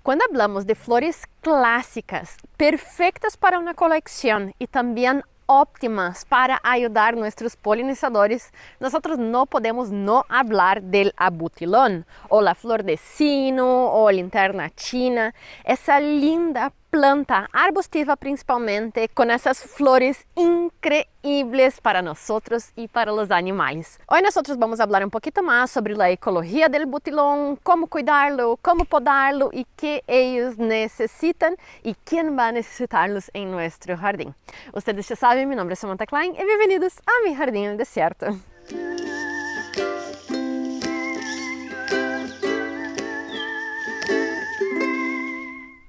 Quando hablamos de flores clásicas, perfectas para una colección y también óptimas para ayudar a nuestros polinizadores, nosotros no podemos no hablar del abutilón o la flor de sino o linterna china, esa linda planta arbustiva principalmente con esas flores increíbles para nosotros y para los animales. Hoy nosotros vamos a hablar un poquito más sobre la ecología del butilón, cómo cuidarlo, cómo podarlo y qué ellos necesitan y quién va a necesitarlos en nuestro jardín. Ustedes ya saben, mi nombre es Samantha Klein y bienvenidos a mi jardín en el desierto.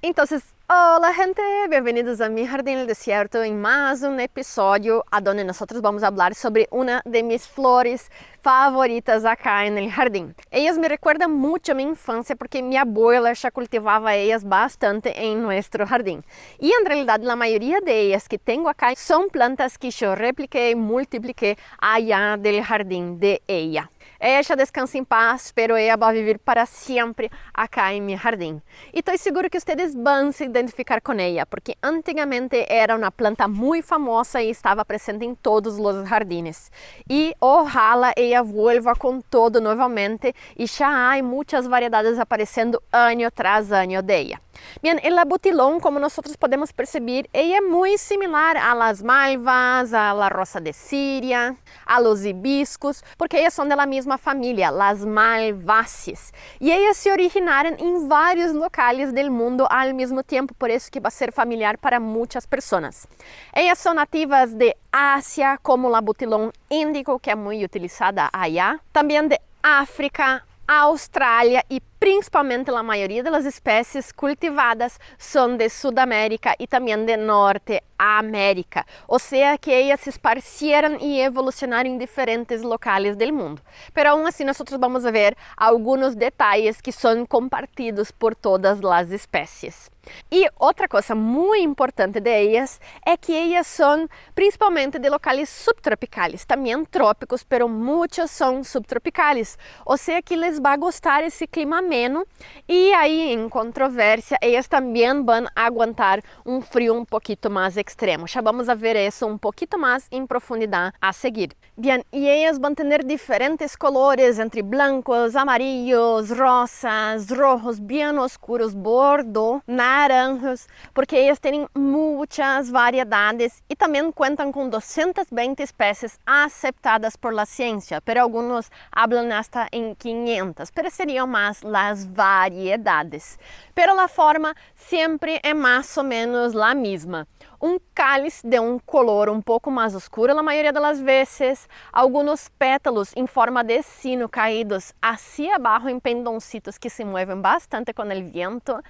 Entonces, hola gente, bienvenidos a mi jardín en el desierto en más un episodio a donde nosotros vamos a hablar sobre una de mis flores favoritas acá en el jardín. Ellas me recuerdan mucho a mi infancia porque mi abuela ya cultivaba ellas bastante en nuestro jardín. Y en realidad la mayoría de ellas que tengo acá son plantas que yo repliqué y multipliqué allá del jardín de ella. Ella já descansa em paz, pero ela vai viver para sempre acá em meu jardim. E estou seguro que vocês vão se identificar com ela, porque antigamente era uma planta muito famosa e estava presente em todos os jardines. E ojalá ela vuelva com todo novamente e já há muitas variedades aparecendo ano tras ano de ela. Bien, el abutilón, como nosotros podemos percibir, ella es muy similar a las malvas, a la rosa de Siria, a los hibiscus, porque ellas son de la misma familia, las malváceas. Y ellas se originaron en varios locales del mundo al mismo tiempo, por eso que va a ser familiar para muchas personas. Ellas son nativas de Asia, como el abutilón índico, que es muy utilizada allá, también de África, Austrália e principalmente a maioria das espécies cultivadas são de Sudamérica e também de Norte América, ou seja que elas se esparcieram e evolucionaram em diferentes locais do mundo. Pero aún assim nós vamos ver alguns detalhes que são compartidos por todas as espécies. E outra coisa muito importante de elas é que elas são principalmente de locais subtropicais, também trópicos, pero muitos são subtropicais, ou seja que les vai gostar esse clima ameno e aí em controvérsia elas também vão aguentar um frio um pouquinho mais extremo. Já vamos a ver isso um pouquinho mais em profundidade a seguir. Bien, e elas vão ter diferentes colores entre blancos, amarillos, rosas, rojos, bem oscuros, bordo, naranjos, porque elas têm muitas variedades e também contam com 220 espécies aceptadas por la ciência, pero alguns hablan hasta em 500, pero seriam mais las variedades. Pero la forma sempre é mais ou menos la misma. Um cálice de um color um pouco mais escuro na maioria das vezes, alguns pétalos em forma de sino caídos hacia abaixo em pendoncitos que se movem bastante com o vento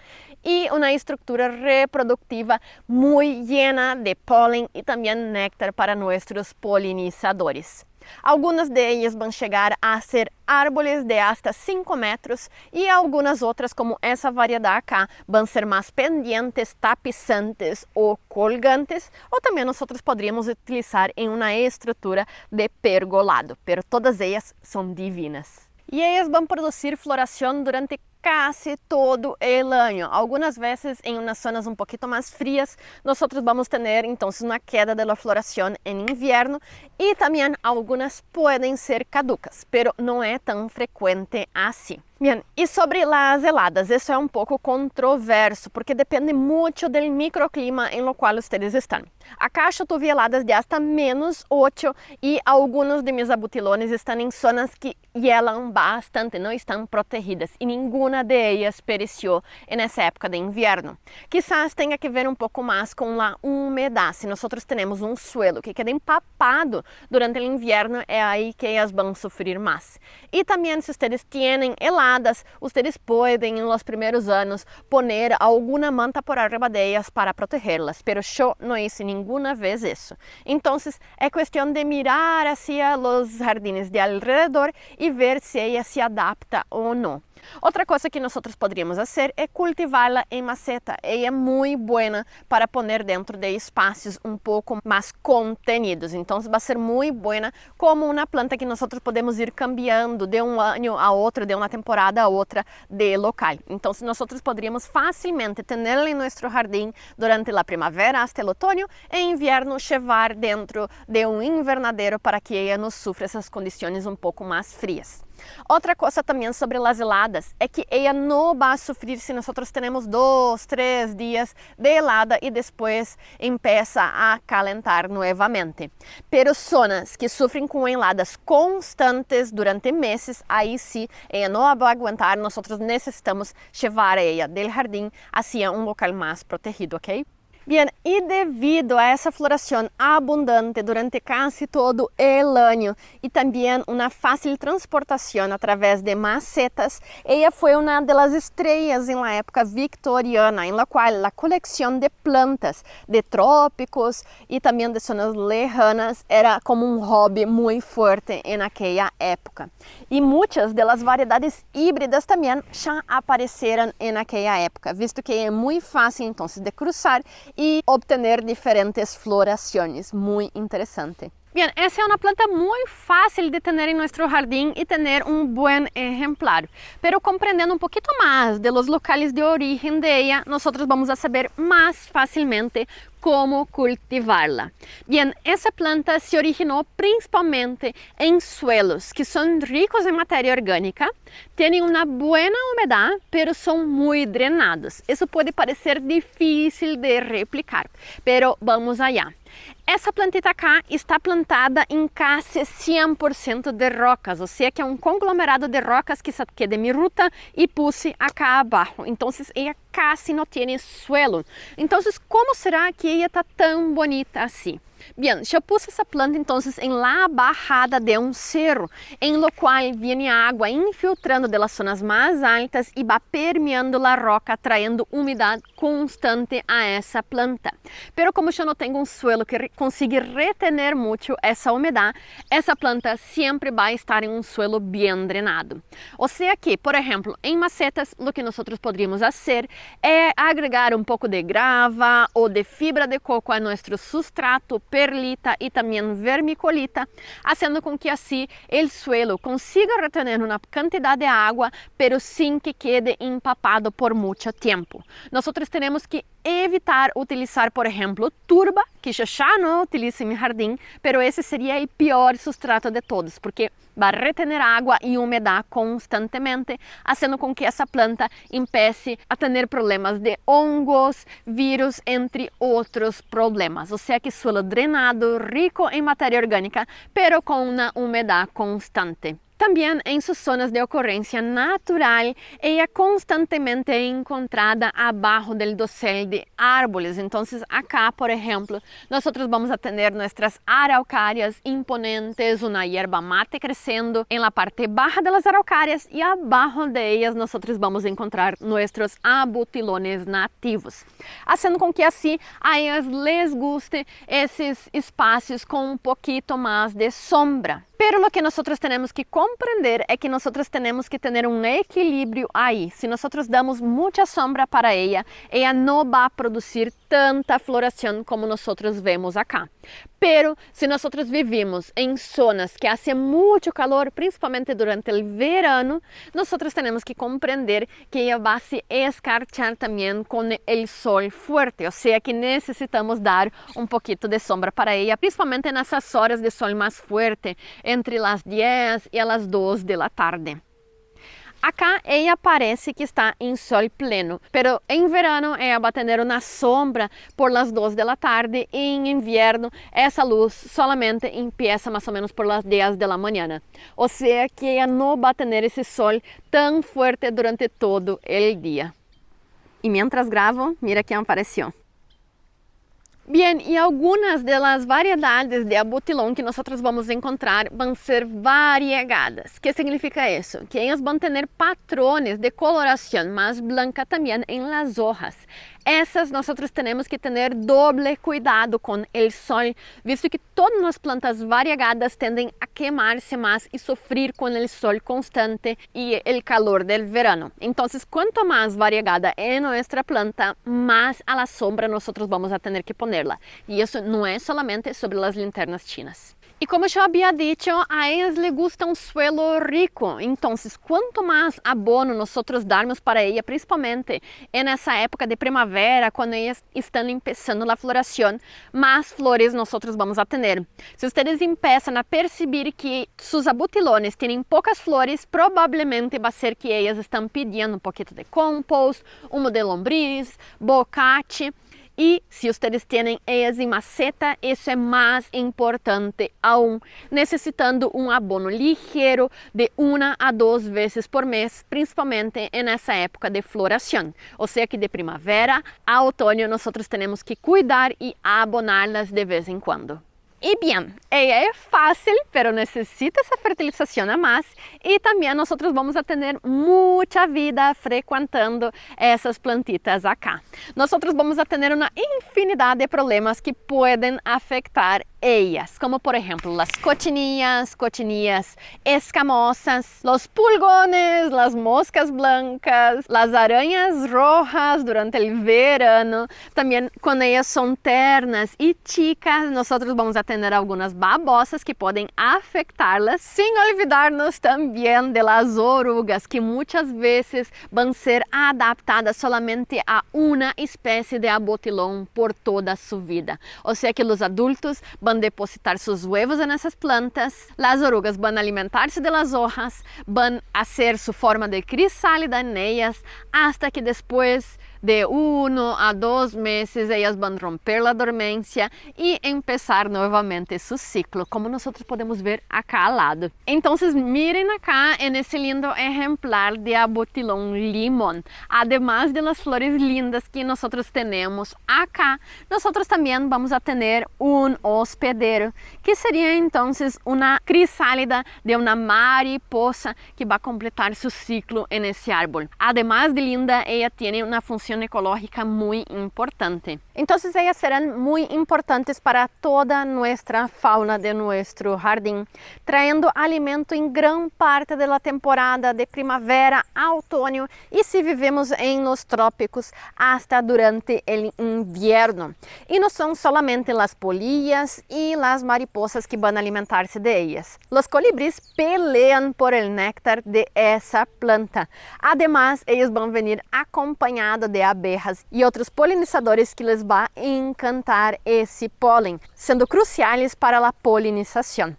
e uma estrutura reproductiva muito llena de pólen e também néctar para nossos polinizadores. Algumas delas vão chegar a ser árvores de hasta 5 metros e algumas outras, como essa variedade acá, vão ser mais pendientes, tapizantes ou colgantes, ou também nós poderíamos utilizar em uma estrutura de pergolado, pero todas elas são divinas. E elas vão produzir floração durante casi todo el año. Algunas veces en unas zonas un poquito más frías nosotros vamos a tener entonces una queda de la floración en invierno y también algunas pueden ser caducas, pero no es tan frecuente así. Bien, e sobre as heladas, isso é um pouco controverso, porque depende muito do microclima em lo qual vocês estão. Acá eu tive heladas de hasta -8 e alguns de meus abutilones estão em zonas que gelam bastante, não estão protegidas e nenhuma de elas pereceu nessa época de inverno. Quizás tenha que ver um pouco mais com a umidade. Se nós temos um suelo que queda empapado durante o inverno, é aí que elas vão sofrer mais. E também se vocês têm heladas, ustedes podem, nos primeiros anos, poner alguma manta por arriba de ellas para protegerlas, pero yo no hice ninguna vez eso. Entonces, es cuestión de mirar hacia los jardines de alrededor y ver si ella se adapta o no. Outra coisa que nós poderíamos fazer é cultivá-la em maceta. Ela é muito boa para pôr dentro de espaços um pouco mais contenidos. Então, vai ser muito boa como uma planta que nós podemos ir cambiando de um ano a outro, de uma temporada a outra de local. Então, nós poderíamos facilmente tê-la em nosso jardim durante a primavera até o outono e inverno levar dentro de um invernadeiro para que ela não sofra essas condições um pouco mais frias. Outra coisa também sobre as heladas é que ela não vai sofrer se nós temos 2, 3 dias de helada e depois começa a calentar novamente. Pero zonas que sofrem com heladas constantes durante meses, aí sim, ela não vai aguentar, nós necessitamos levar ela do jardim hacia um local mais protegido, ok? Bien, e devido a essa floração abundante durante quase todo o ano e também uma fácil transportação através de macetas, ela foi uma das estrelas na época victoriana, em la qual a coleção de plantas de trópicos e também de zonas lejanas era como um hobby muito forte naquela época. E muitas das variedades híbridas também já apareceram naquela época, visto que é muito fácil então de cruzar e obter diferentes florações. Muito interessante. Bem, essa é uma planta muito fácil de ter em nosso jardim e ter um bom exemplar. Pero compreendendo um pouquinho mais de los locais de origem de ella, nós vamos a saber mais facilmente como cultivá-la. Bem, essa planta se originou principalmente em suelos que são ricos em matéria orgânica, têm uma boa umidade, pero são muito drenados. Isso pode parecer difícil de replicar, pero vamos allá. Essa plantita cá está plantada em quase 100% de rocas, ou seja, que é um conglomerado de rocas que saquei de minha ruta e puse acá abaixo. Então, ela quase não tem suelo. Então, como será que ela está tão bonita assim? Bem, eu pus essa planta então em la bajada de um cerro, em lo qual vem água infiltrando das zonas mais altas e vai permeando a roca, traindo umidade constante a essa planta. Pero como eu não tenho um suelo que consiga retener muito essa umidade, essa planta sempre vai estar em um suelo bem drenado. Ou seja que, por exemplo, em macetas, o que nós poderíamos fazer é agregar um pouco de grava ou de fibra de coco a nosso substrato, perlita e também vermiculita, fazendo com que assim o suelo consiga retener uma quantidade de água, pero sem que quede empapado por muito tempo. Nós temos que evitar utilizar, por exemplo, turba, que eu já não utilizo em meu jardim, pero esse seria o pior substrato de todos, porque vai retener água e umidade constantemente, fazendo com que essa planta empiece a ter problemas de hongos, vírus, entre outros problemas. Ou seja, que suelo drenado, rico em matéria orgânica, pero com uma umidade constante. Também em suas zonas de ocorrência natural, ela constantemente é encontrada abaixo do dossel de árvores. Então, acá, por exemplo, nós vamos a ter nossas araucárias imponentes, uma erva mate crescendo em la parte baixa das araucárias e abaixo de elas nós vamos encontrar nossos abutilones nativos, fazendo com que assim a elas les guste esses espaços com um pouquinho mais de sombra. Pero o que nós temos que compreender é que nós temos que ter um equilíbrio aí. Se nós damos muita sombra para ela, ela não vai produzir tanta floração como nós vemos acá. Pero se nós vivimos em zonas que fazem muito calor, principalmente durante o verano, nós temos que compreender que ela vai se escarchar também com o sol forte, ou seja, que necessitamos dar um pouquinho de sombra para ela, principalmente nessas horas de sol mais forte, entre as 10 e as 2 da tarde. Acá ela parece que está em sol pleno, pero em verano ela vai ter uma sombra por las 2 da tarde e em inverno essa luz solamente empieza mais ou menos por las 10 da manhã. Ou seja que ela não vai ter esse sol tão forte durante todo o dia. E mientras gravo, mira quem apareceu. Bien, y algunas de las variedades de abutilón que nosotros vamos a encontrar van a ser variegadas. ¿Qué significa eso? Que ellas van a tener patrones de coloración más blanca también en las hojas. Essas nosotros tenemos que tener doble cuidado con el sol, visto que todas las plantas variegadas tienden a quemarse más y sufrir con el sol constante y el calor del verano. Entonces, cuanto más variegada es nuestra planta, más a la sombra nosotros vamos a tener que ponerla. Y eso no es solamente sobre las linternas chinas. E como eu havia dito, a elas les gusta um suelo rico. Então, quanto mais abono nós darmos para ela, principalmente nessa época de primavera, quando elas estão começando a floração, mais flores nós vamos a ter. Se vocês começam a perceber que seus abutilones têm poucas flores, provavelmente vai ser que elas estão pedindo um pouquinho de compost, humo de lombriz, bocache. E se vocês têm elas em maceta, isso é mais importante aún, necessitando um abono ligeiro de 1 a 2 vezes por mês, principalmente nessa época de floração. Ou seja, que de primavera a outono nós temos que cuidar e aboná-las de vez em quando. E bem, ela é fácil, pero necessita essa fertilização a mais e também nós vamos a ter muita vida frequentando essas plantitas acá. Nós vamos a ter uma infinidade de problemas que podem afetar ellas, como por ejemplo las cochinillas escamosas, los pulgones, las moscas blancas, las arañas rojas durante el verano. También cuando ellas son ternas y chicas, nosotros vamos a tener algunas babosas que pueden afectarlas, sin olvidarnos también de las orugas, que muchas veces van a ser adaptadas solamente a una especie de abutilón por toda su vida. O sea que los adultos van a depositar sus huevos en esas plantas, las orugas van a alimentarse de las hojas, van a hacer su forma de crisálida en ellas, hasta que después de 1 a 2 meses ellas van a romper la dormencia y empezar nuevamente su ciclo, como nosotros podemos ver acá al lado. Entonces miren acá en ese lindo ejemplar de abutilón limón. Además de las flores lindas que nosotros tenemos acá, nosotros también vamos a tener un hospedero, que sería entonces una crisálida de una mariposa que va a completar su ciclo en ese árbol. Además de linda, ella tiene una función ecológica muy importante. Entonces ellas serán muy importantes para toda nuestra fauna de nuestro jardín, trayendo alimento en gran parte de la temporada de primavera a otoño y si vivimos en los trópicos hasta durante el invierno. Y no son solamente las polillas y las mariposas que van a alimentarse de ellas. Los colibríes pelean por el néctar de esa planta. Además, ellos van a venir acompañados de abejas e outros polinizadores que les va a encantar esse pólen, sendo cruciais para a polinização.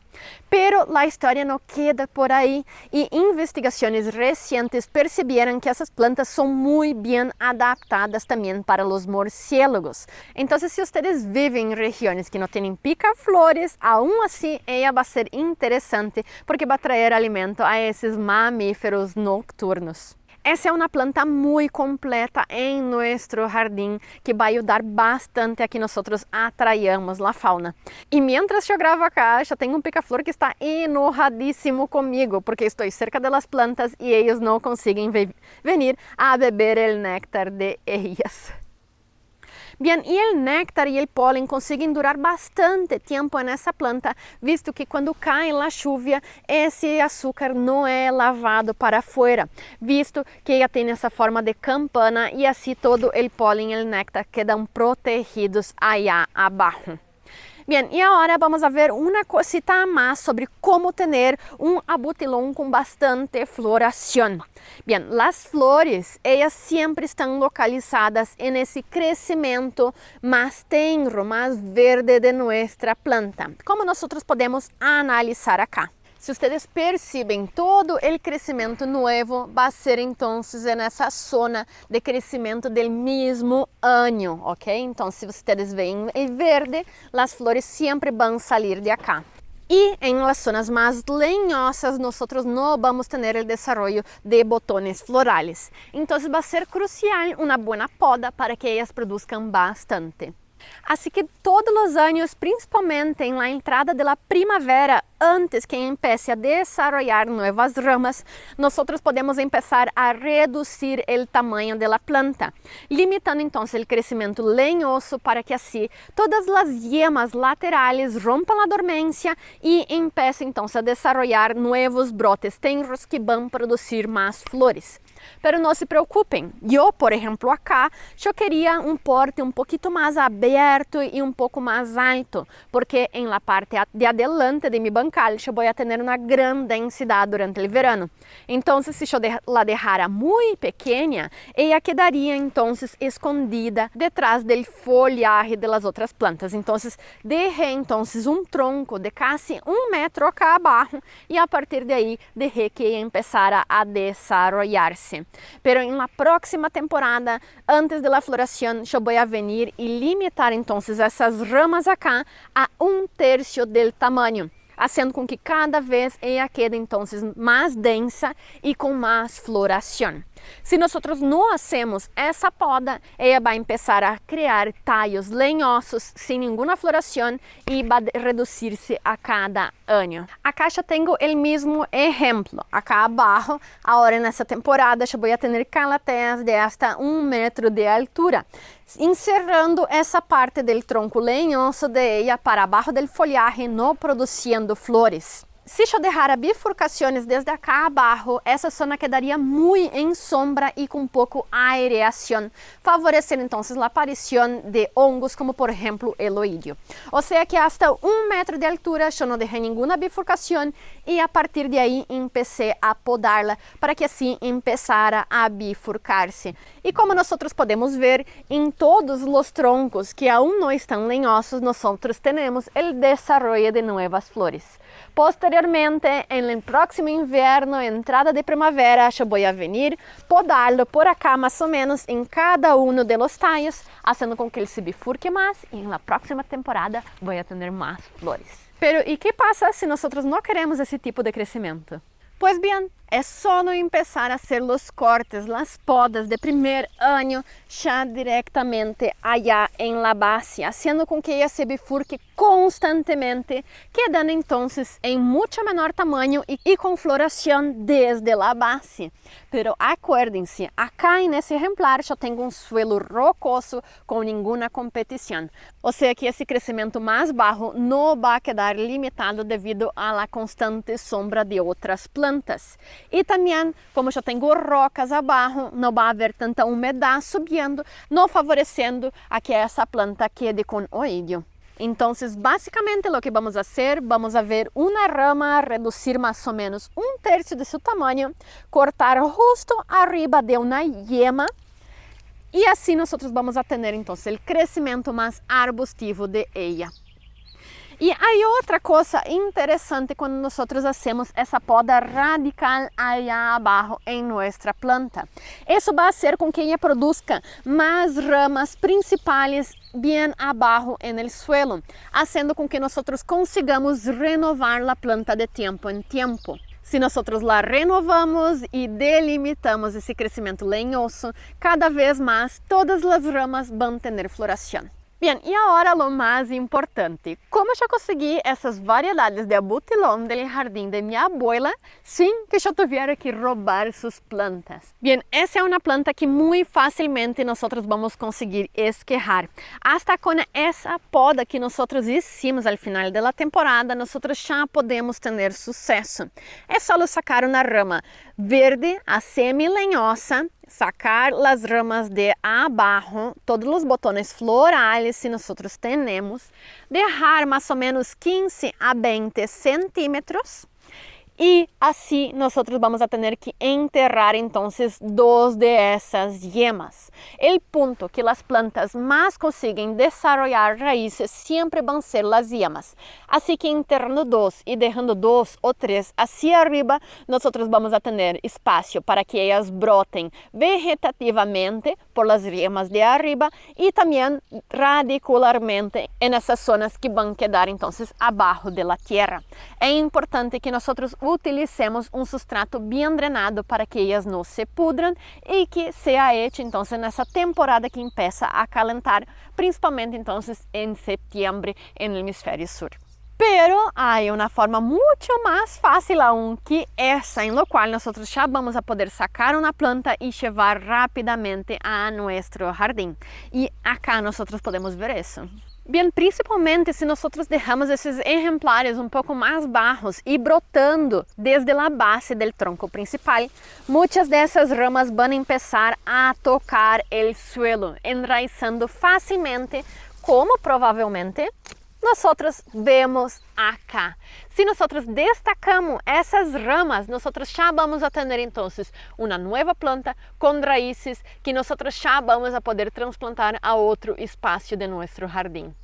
Pero a história não queda por aí e investigações recentes perceberam que essas plantas são muito bem adaptadas também para os morcélagos. Então, se vocês vivem em regiões que não têm pica-flores, aún assim ela vai ser interessante porque vai trazer alimento a esses mamíferos nocturnos. Essa é uma planta muito completa em nosso jardim que vai ajudar bastante a que nós atraiamos a fauna. E mientras eu gravo acá, já tenho um pica-flor que está enojadíssimo comigo porque estou cerca das plantas e eles não conseguem venir a beber o néctar de ellas. Bien, e o néctar e o pólen conseguem durar bastante tempo nessa planta, visto que quando cai a chuva, esse açúcar não é lavado para fora, visto que ela tem essa forma de campana e assim todo o pólen e o néctar quedam protegidos allá abaixo. Bien, e agora vamos a ver uma cosita a mais sobre como ter um abutilón com bastante floração. Bien, as flores, elas sempre estão localizadas nesse crescimento mais tenro, mais verde de nossa planta, como nós podemos analisar acá. Se vocês percebem, todo o crescimento novo vai ser então nessa zona de crescimento do mesmo ano, ok? Então, se vocês veem o verde, as flores sempre vão sair de acá. E em las zonas mais lenhosas, nós não vamos ter o desenvolvimento de botones florales. Então, vai ser crucial uma boa poda para que elas produzam bastante. Assim que todos os anos, principalmente em la entrada de la primavera, antes que empiece a desarrollar nuevas ramas, nosotros podemos empezar a reducir el tamaño de la planta, limitando entonces el crecimiento leñoso para que así todas las yemas laterales rompan la dormencia y empiecen entonces a desarrollar nuevos brotes tenros que van a producir más flores. Pero não se preocupem, eu, por exemplo, acá, eu queria um porte um pouquinho mais aberto e um pouco mais alto, porque em la parte de adelante de mi bancal eu vou ter uma grande densidade durante o verano. Então, se eu la dejara muito pequena, ela quedaria então escondida detrás do folhaje de las outras plantas. Então, deixei então um tronco de quase 1 metro acá abaixo e a partir de aí deixei que ela começara a desarrollar-se. Pero en la próxima temporada, antes de la floración, yo voy a venir y limitar entonces esas ramas acá a 1/3 del tamaño, haciendo com que cada vez ella quede entonces más densa y con más floración. Se nós não hacemos essa poda, ela vai começar a criar talhos lenhosos sem nenhuma floração e vai reduzir-se a cada ano. Acá eu tenho o mesmo exemplo. Acá abaixo, agora nessa temporada, eu vou ter calateas de hasta 1 metro de altura, encerrando essa parte do tronco lenhoso de ela para abaixo do folhaje, não produzindo flores. Se eu deixar bifurcações desde acá abaixo, essa zona quedaria muito em sombra e com pouco aireação, favorecendo então a aparição de hongos como por exemplo el oídio. Ou seja que hasta 1 metro de altura eu não deixei nenhuma bifurcação e a partir de aí empecé a podá-la para que assim começara a bifurcar-se. E como nós podemos ver, em todos os troncos que aún não estão lenhosos, nós temos o desenvolvimento de novas flores. Posteriormente, en el próximo inverno, entrada de primavera, yo voy a venir podarlo por acá más o menos en cada uno de los tallos, haciendo con que él se bifurque más y en la próxima temporada voy a tener más flores. Pero ¿y qué pasa si nosotros no queremos ese tipo de crecimiento? Pues bien, é só não começar a hacer los cortes, las podas de primer año já directamente allá en la base, haciendo con que ella se bifurque constantemente, quedando entonces en mucho menor tamaño y con floración desde la base. Pero acuérdense, acá en ese ejemplar yo tengo un suelo rocoso con ninguna competición. O sea que ese crecimiento más bajo no va a quedar limitado debido a la constante sombra de otras plantas. E também, como eu tenho rocas abaixo, não vai haver tanta umidade subindo, não favorecendo a que essa planta quede com oídio. Então, basicamente, o que vamos fazer, vamos a ver uma rama reduzir mais ou menos 1/3 de seu tamanho, cortar justo arriba de uma yema, e assim nós vamos a ter, então, o crescimento mais arbustivo de ella. E aí outra coisa interessante quando nós hacemos essa poda radical allá abaixo em nossa planta. Isso vai fazer com que ela produza mais ramas principais bem abaixo no suelo, fazendo com que nós consigamos renovar a planta de tempo em tempo. Se nós la renovamos e delimitamos esse crescimento lenhoso, cada vez mais todas as ramas vão ter floração. Bem, e agora o mais importante, como eu consegui essas variedades de abutilón do jardim de minha abuela sem que eu tivesse que roubar suas plantas? Bem, essa é uma planta que muito facilmente nós vamos conseguir esquerrar. Hasta com essa poda que nós hicimos ao final da temporada, nós já podemos ter sucesso. É só sacar uma rama verde, a semi-lenhosa, sacar as ramas de abaixo, todos os botões florais se nós temos, deixar mais ou menos 15 a 20 centímetros e assim nós vamos a ter que enterrar então 2 de essas yemas. O ponto que as plantas mais conseguem desarrollar raízes sempre vão ser as yemas. Assim que enterrando 2 e deixando 2 ou 3 hacia arriba, nós vamos a ter espaço para que elas brotem vegetativamente por las yemas de arriba e também radicularmente nessas zonas que vão quedar então abaixo da terra. É importante que nós utilicemos um substrato bem drenado para que elas não se pudram e que seja hecho então nessa temporada que começa a calentar, principalmente então em setembro no hemisfério sul. Pero há uma forma muito mais fácil aún que essa, em lo qual nós já vamos a poder sacar uma planta e levar rapidamente a nosso jardim. E acá nós podemos ver isso. Bem, principalmente se nós deixamos esses exemplares um pouco mais baixos e brotando desde a base do tronco principal, muitas dessas ramas vão começar a tocar o suelo, enraizando facilmente, como provavelmente nós vemos acá. Se nós destacamos essas ramas, nós já vamos a ter então uma nova planta com raízes que nós já vamos a poder transplantar a outro espaço de nosso jardim.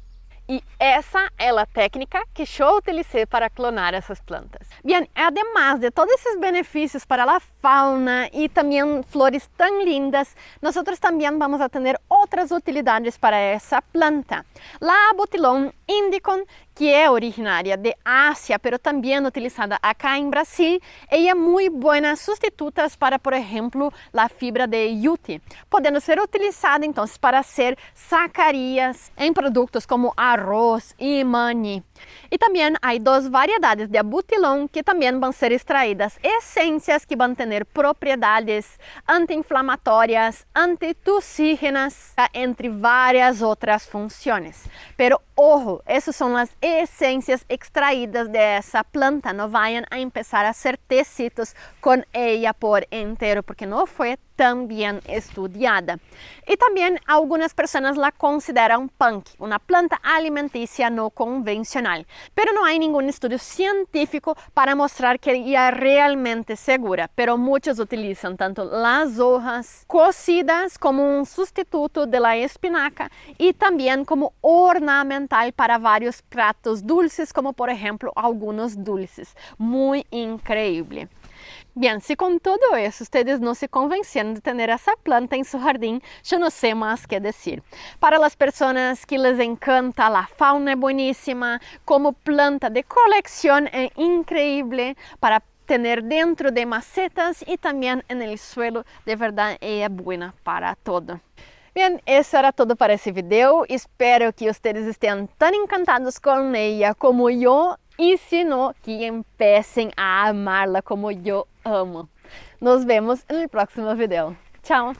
E essa é a técnica que eu utilizei para clonar essas plantas. Bem, además de todos esses benefícios para a fauna e também flores tão lindas, nós também vamos a ter outras utilidades para essa planta. A Butilon indicum, que é originária de Ásia, pero também utilizada acá em Brasil, ela é muito boa substituta para, por exemplo, a fibra de jute, podendo ser utilizada então para ser sacarias em produtos como arroz e mani. E também há duas variedades de Butilon que também vão ser extraídas essências que vão ter propriedades anti-inflamatórias, antitussígenas, entre várias outras funções. Pero ojo, essas são as essências extraídas dessa planta, não vayan a começar a ser tecidos com ela por inteiro, porque não foi tão bem estudada. E também algumas pessoas la consideram punk, uma planta alimentícia não convencional, pero não há nenhum estudo científico para mostrar que ela é realmente segura, pero muitos utilizam tanto as hojas cocidas como um substituto da espinaca e também como ornamental para vários pratos dulces, como por exemplo alguns dulces. Muito incrível. Bem, se com tudo isso vocês não se convenceram de ter essa planta em seu jardim, eu não sei mais que dizer. Para as pessoas que les encanta, a fauna é boníssima, como planta de coleção é incrível para ter dentro de macetas e também no suelo, de verdade é boa para todo. Bem, isso era tudo para esse vídeo. Espero que vocês estejam tão encantados com ela como eu. E se não, que empecem a amá-la como eu amo. Nos vemos no próximo vídeo. Tchau!